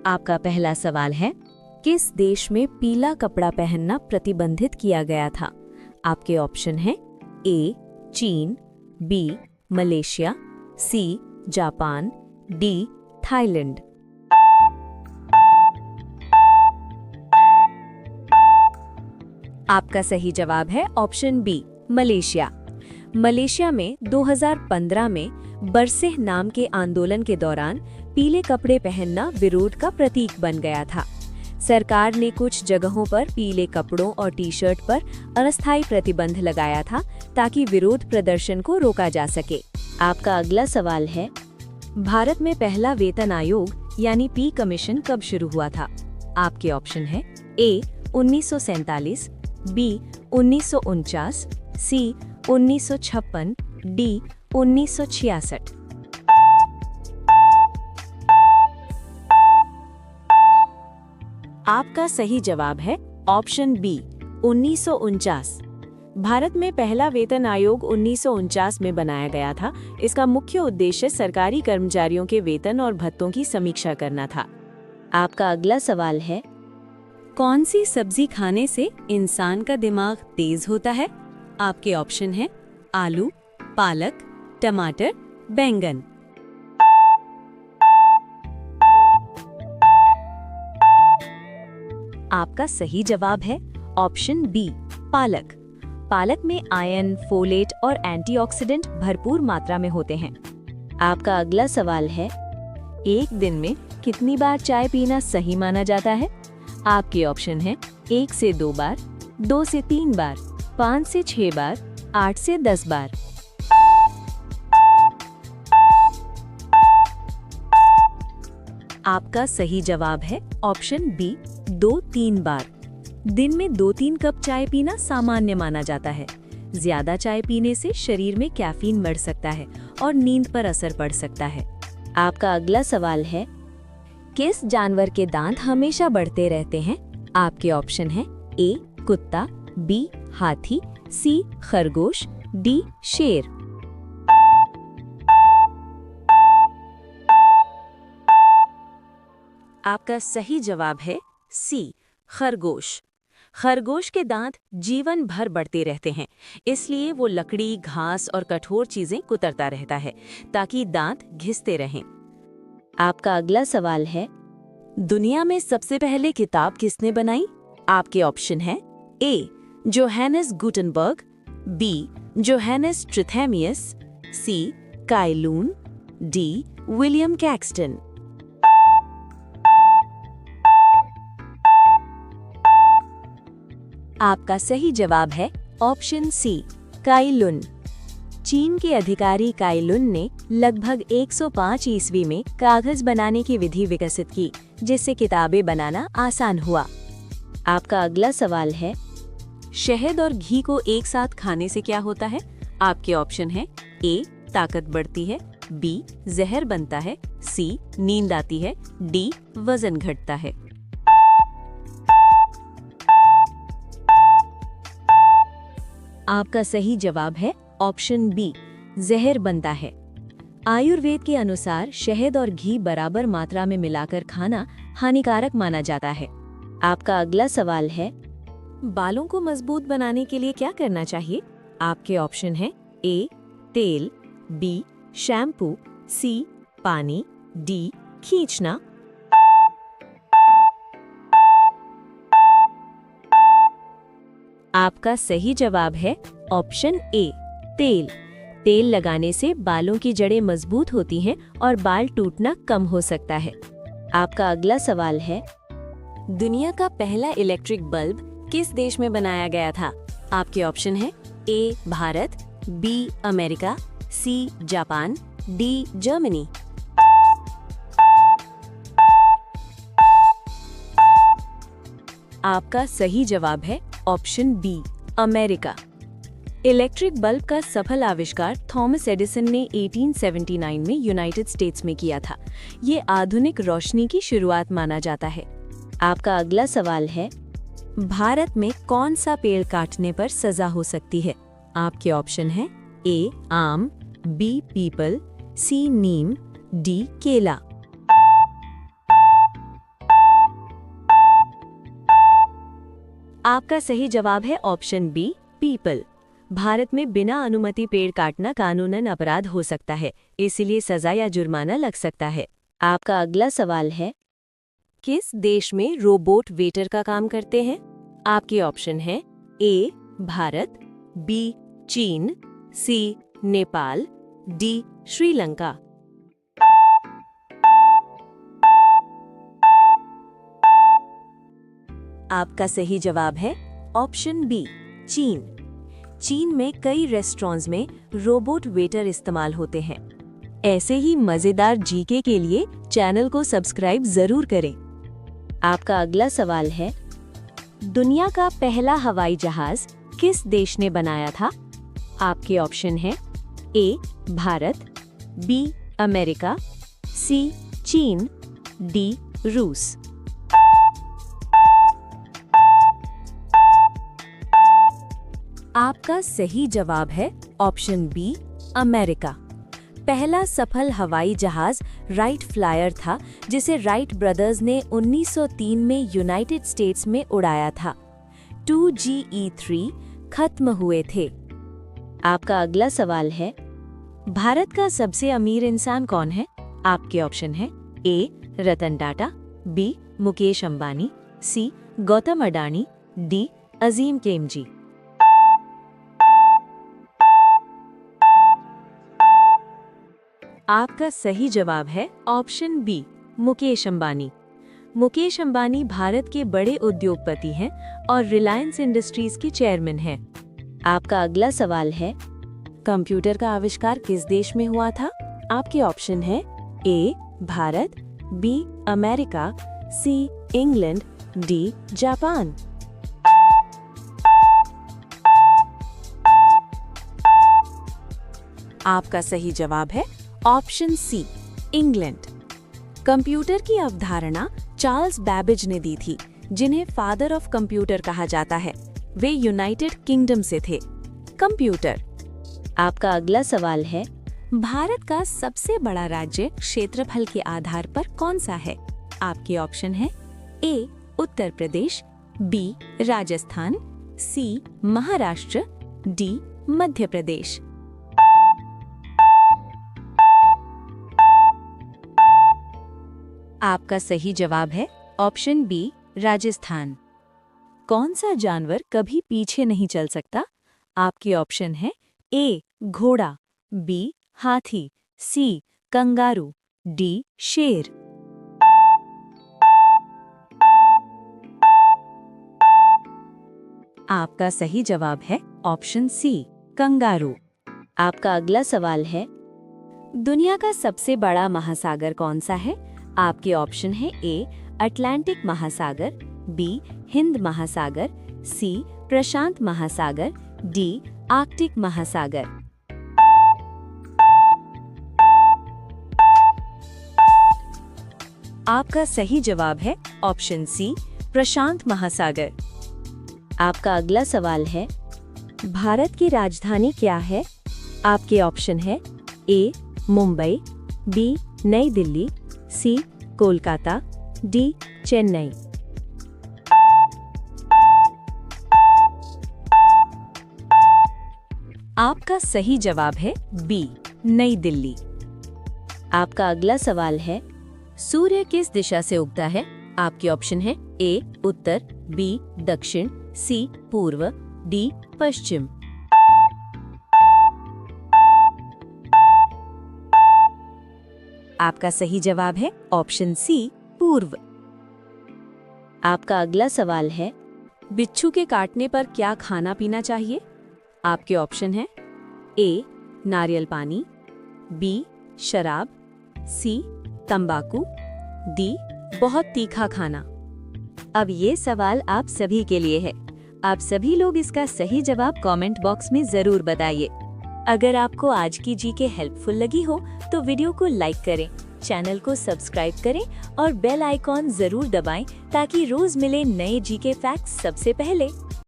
आपका पहला सवाल है, किस देश में पीला कपड़ा पहनना प्रतिबंधित किया गया था? आपके ऑप्शन हैं ए चीन, B Malaysia, C Japan, D Thailand. आपका सही जवाब है ऑप्शन बी मलेशिया। मलेशिया में 2015 में बरसेह नाम के आंदोलन के दौरान पीले कपड़े पहनना विरोध का प्रतीक बन गया था। सरकार ने कुछ जगहों पर पीले कपड़ों और टी शर्ट पर अस्थायी प्रतिबंध लगाया था ताकि विरोध प्रदर्शन को रोका जा सके। आपका अगला सवाल है, भारत में पहला वेतन आयोग यानी पी कमीशन कब शुरू हुआ था? आपके ऑप्शन है ए 1947, बी 1949, सी 1956, डी 1966। आपका सही जवाब है ऑप्शन बी 1949। भारत में पहला वेतन आयोग 1949 में बनाया गया था। इसका मुख्य उद्देश्य सरकारी कर्मचारियों के वेतन और भत्तों की समीक्षा करना था। आपका अगला सवाल है, कौन सी सब्जी खाने से इंसान का दिमाग तेज होता है? आपके ऑप्शन हैं आलू, पालक, टमाटर, बैंगन। आपका सही जवाब है ऑप्शन बी पालक। पालक में आयरन, फोलेट और एंटीऑक्सीडेंट भरपूर मात्रा में होते हैं। आपका अगला सवाल है, एक दिन में कितनी बार चाय पीना सही माना जाता है? आपके ऑप्शन हैं 1 से 2 बार, 2 से 3 बार, 5 से 6 बार, 8 से 10 बार। आपका सही जवाब है ऑप्शन बी 2-3 बार। दिन में 2-3 कप चाय पीना सामान्य माना जाता है। ज्यादा चाय पीने से शरीर में कैफीन बढ़ सकता है और नींद पर असर पड़ सकता है। आपका अगला सवाल है, किस जानवर के दांत हमेशा बढ़ते रहते हैं? आपके ऑप्शन हैं ए कुत्ता, बी हाथी, सी खरगोश, डी शेर। आपका सही जवाब है सी खरगोश। खरगोश के दांत जीवन भर बढ़ते रहते हैं, इसलिए वो लकड़ी, घास और कठोर चीजें कुतरता रहता है ताकि दांत घिसते रहें। आपका अगला सवाल है, दुनिया में सबसे पहले किताब किसने बनाई? आपके ऑप्शन है ए जोहानस गुटेनबर्ग, बी जोहानस ट्रिथेमियस, सी काई लून, डी विलियम कैक्सटन। आपका सही जवाब है ऑप्शन सी काई लुन। चीन के अधिकारी काई लुन ने लगभग 105 ईस्वी में कागज बनाने की विधि विकसित की, जिससे किताबें बनाना आसान हुआ। आपका अगला सवाल है, शहद और घी को एक साथ खाने से क्या होता है? आपके ऑप्शन है ए ताकत बढ़ती है, बी जहर बनता है, सी नींद आती है, डी वजन घटता है। आपका सही जवाब है ऑप्शन बी जहर बनता है। आयुर्वेद के अनुसार शहद और घी बराबर मात्रा में मिलाकर खाना हानिकारक माना जाता है। आपका अगला सवाल है, बालों को मजबूत बनाने के लिए क्या करना चाहिए? आपके ऑप्शन हैं ए तेल, बी शैम्पू, सी पानी, डी खींचना। आपका सही जवाब है ऑप्शन ए तेल। तेल लगाने से बालों की जड़ें मजबूत होती हैं और बाल टूटना कम हो सकता है। आपका अगला सवाल है, दुनिया का पहला इलेक्ट्रिक बल्ब किस देश में बनाया गया था? आपके ऑप्शन है A Bharat, B America, C Japan, D Germany. आपका सही जवाब है option B America. Electric bulb का सफल आविष्कार थॉमस एडिसन ने 1879 में यूनाइटेड स्टेट्स में किया था। ये आधुनिक रोशनी की शुरुआत माना जाता है। आपका अगला सवाल है, भारत में कौन सा पेड़ काटने पर सजा हो सकती है? आपके ऑप्शन है ए आम, बी पीपल, सी नीम, डी केला। आपका सही जवाब है ऑप्शन बी, पीपल। भारत में बिना अनुमति पेड़ काटना कानूनन अपराध हो सकता है, इसलिए सजा या जुर्माना लग सकता है। आपका अगला सवाल है, किस देश में रोबोट वेटर का काम करते हैं? आपके ऑप्शन है ए, भारत, बी, चीन, सी, नेपाल, डी, श्रीलंका। आपका सही जवाब है ऑप्शन बी, चीन। चीन में कई रेस्टोरेंट्स में रोबोट वेटर इस्तेमाल होते हैं। ऐसे ही मजेदार जीके के लिए चैनल को सब्सक्राइब जरूर करें। आपका अगला सवाल है, दुनिया का पहला हवाई जहाज किस देश ने बनाया था? आपके ऑप्शन है ए, भारत, बी, अमेरिका, सी, चीन, डी, रूस। आपका सही जवाब है ऑप्शन बी, अमेरिका। पहला सफल हवाई जहाज राइट फ्लायर था, जिसे राइट ब्रदर्स ने 1903 में यूनाइटेड स्टेट्स में उड़ाया था। 2GE-3 खत्म हुए थे। आपका अगला सवाल है, भारत का सबसे अमीर इंसान कौन है? आपके ऑप्शन है ए, रतन टाटा, बी, मुकेश अंबानी, सी, गौतम अडानी, डी, अजीम प्रेमजी। आपका सही जवाब है ऑप्शन बी, मुकेश अंबानी। मुकेश अंबानी भारत के बड़े उद्योगपति हैं और रिलायंस इंडस्ट्रीज के चेयरमैन हैं। आपका अगला सवाल है, कंप्यूटर का आविष्कार किस देश में हुआ था? आपके ऑप्शन है A, Bharat, B, America, C, England, D, Japan. आपका सही जवाब है ऑप्शन सी, इंग्लैंड। कंप्यूटर की अवधारणा चार्ल्स बैबेज ने दी थी, जिन्हें फादर ऑफ कंप्यूटर कहा जाता है। वे यूनाइटेड किंगडम से थे। कंप्यूटर। आपका अगला सवाल है, भारत का सबसे बड़ा राज्य क्षेत्रफल के आधार पर कौन सा है? आपके ऑप्शन है ए, उत्तर प्रदेश, बी, राजस्थान, सी, महाराष्ट्र, डी, मध्य प्रदेश। आपका सही जवाब है ऑप्शन बी, राजस्थान। कौन सा जानवर कभी पीछे नहीं चल सकता? आपके ऑप्शन है ए, घोड़ा, बी, हाथी, सी, कंगारू, डी, शेर। आपका सही जवाब है ऑप्शन सी, कंगारू। आपका अगला सवाल है, दुनिया का सबसे बड़ा महासागर कौन सा है? आपके ऑप्शन है ए, अटलांटिक महासागर, बी, हिंद महासागर, सी, प्रशांत महासागर, डी, आर्कटिक महासागर। आपका सही जवाब है ऑप्शन सी, प्रशांत महासागर। आपका अगला सवाल है, भारत की राजधानी क्या है? आपके ऑप्शन है ए, मुंबई, बी, नई दिल्ली, सी, कोलकाता, डी, चेन्नई। आपका सही जवाब है बी, नई दिल्ली। आपका अगला सवाल है, सूर्य किस दिशा से उगता है? आपके ऑप्शन है ए, उत्तर, बी, दक्षिण, सी, पूर्व, डी, पश्चिम। आपका सही जवाब है ऑप्शन सी, पूर्व। आपका अगला सवाल है, बिच्छू के काटने पर क्या खाना पीना चाहिए? आपके ऑप्शन है ए, नारियल पानी, बी, शराब, सी, तंबाकू, डी, बहुत तीखा खाना। अब ये सवाल आप सभी के लिए है। आप सभी लोग इसका सही जवाब कमेंट बॉक्स में जरूर बताइए। अगर आपको आज की जीके हेल्पफुल लगी हो तो वीडियो को लाइक करें, चैनल को सब्सक्राइब करें और बेल आइकॉन जरूर दबाएं ताकि रोज मिले नए जीके फैक्ट्स सबसे पहले।